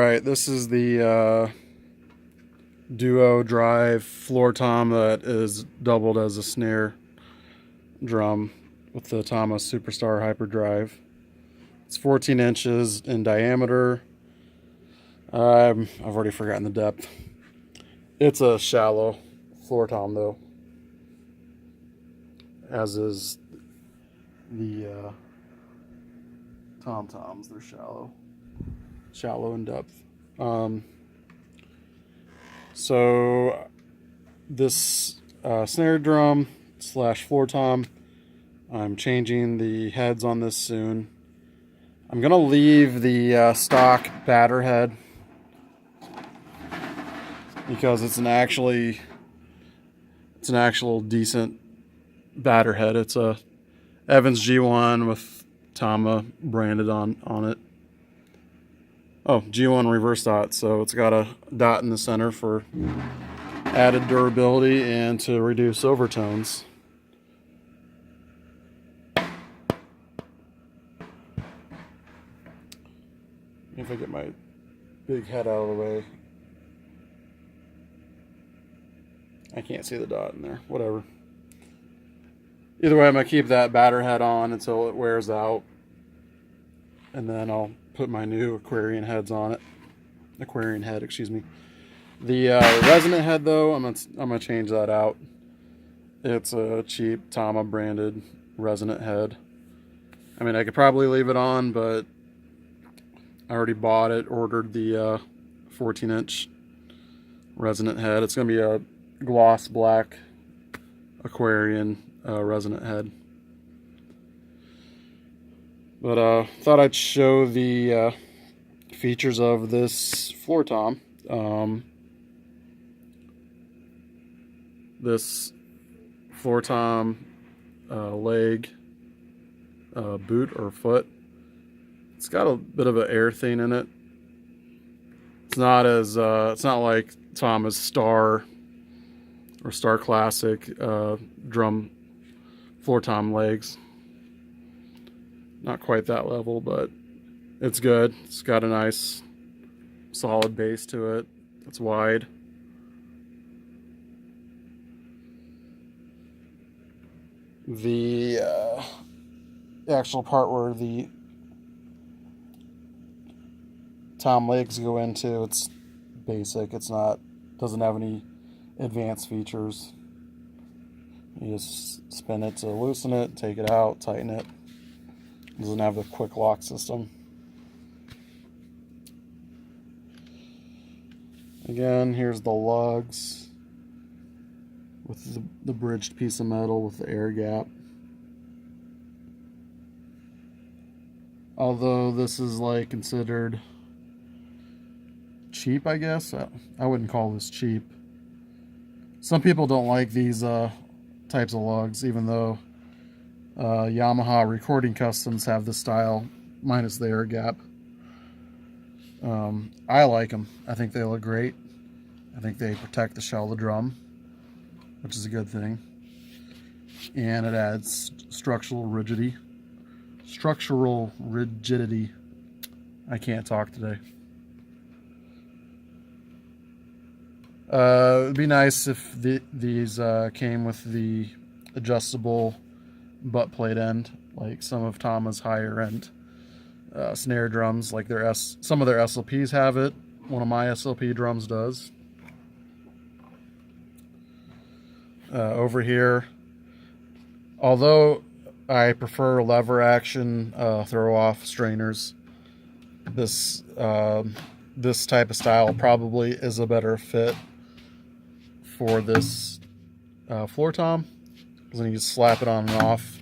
Alright, this is the duo drive floor tom that is doubled as a snare drum with the Tama Superstar Hyperdrive. It's 14 inches in diameter. I've already forgotten the depth. It's a shallow floor tom though, as is the tom-toms. They're shallow in depth. So this snare drum slash floor tom, I'm changing the heads on this soon. I'm gonna leave the stock batter head because it's an actual decent batter head. It's a Evans G1 with Tama branded on it. Oh, G1 reverse dot, so it's got a dot in the center for added durability and to reduce overtones. If I get my big head out of the way. I can't see the dot in there. Whatever. Either way, I'm going to keep that batter head on until it wears out. And then I'll put my new Aquarian heads on it. Aquarian head, excuse me. The resonant head, though, I'm gonna change that out. It's a cheap Tama branded resonant head. I mean, I could probably leave it on, but I already bought it, ordered the 14-inch resonant head. It's gonna be a gloss black Aquarian resonant head. But thought I'd show the features of this floor tom. This floor tom leg, boot or foot, it's got a bit of an air thing in it. It's not like Tama's Star or Star Classic drum floor tom legs. Not quite that level, but it's good. It's got a nice solid base to it. It's wide. The actual part where the tom legs go into, it's basic. Doesn't have any advanced features. You just spin it to loosen it, take it out, tighten it. Doesn't have the quick lock system. Again, here's the lugs with the bridged piece of metal with the air gap. Although this is like considered cheap, I guess. I wouldn't call this cheap. Some people don't like these types of lugs, even though Yamaha Recording Customs have this style minus the air gap. I like them. I think they look great. I think they protect the shell of the drum, which is a good thing. And it adds structural rigidity. I can't talk today. It'd be nice if these came with the adjustable butt plate end, like some of Tama's higher end snare drums, like some of their SLPs have it. One of my SLP drums does. Over here, although I prefer lever action throw off strainers, this type of style probably is a better fit for this floor tom, because then you just slap it on and off.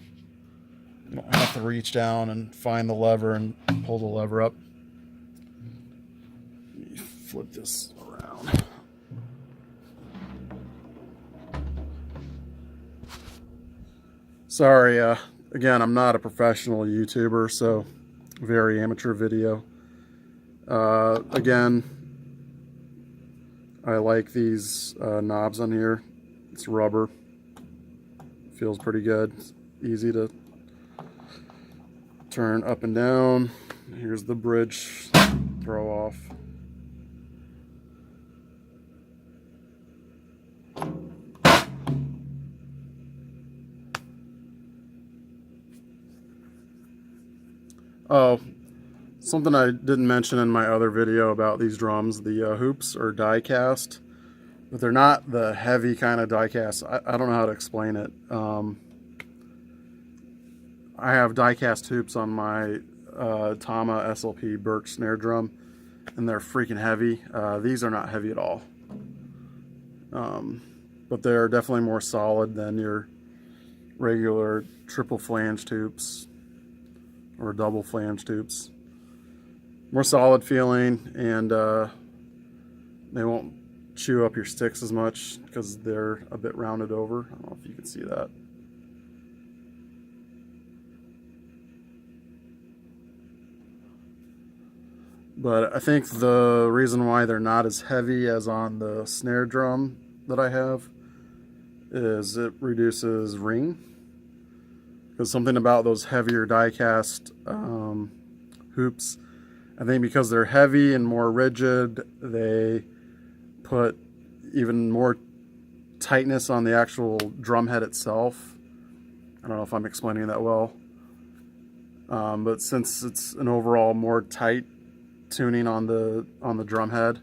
You don't have to reach down and find the lever and pull the lever up. Let me flip this around. Sorry, again, I'm not a professional YouTuber, so very amateur video. Again, I like these knobs on here. It's rubber. Feels pretty good. It's easy to turn up and down. Here's the bridge throw off. Oh, something I didn't mention in my other video about these drums, the hoops are die cast, but they're not the heavy kind of die cast. I don't know how to explain it. I have die cast hoops on my Tama SLP Birch snare drum, and they're freaking heavy. These are not heavy at all, but they're definitely more solid than your regular triple flanged hoops or double flanged hoops. More solid feeling, and they won't chew up your sticks as much because they're a bit rounded over. I don't know if you can see that. But I think the reason why they're not as heavy as on the snare drum that I have is it reduces ring. Because something about those heavier die cast hoops, I think because they're heavy and more rigid, they put even more tightness on the actual drum head itself. I don't know if I'm explaining that well. But since it's an overall more tight tuning on the drum head,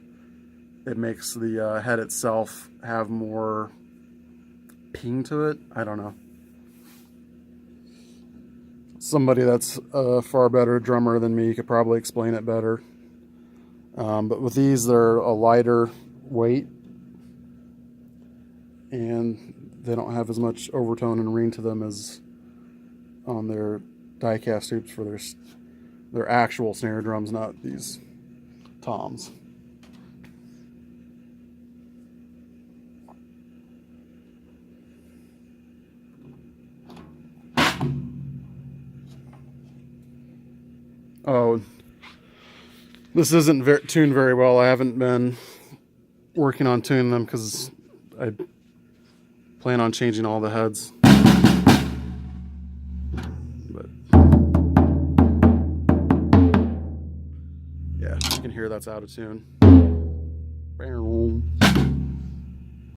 it makes the head itself have more ping to it. I don't know. Somebody that's a far better drummer than me could probably explain it better. But with these, they're a lighter weight, and they don't have as much overtone and ring to them as on their die-cast hoops for their actual snare drums, not these toms. Oh, this isn't tuned very well. I haven't been working on tuning them because I plan on changing all the heads. But yeah, you can hear that's out of tune.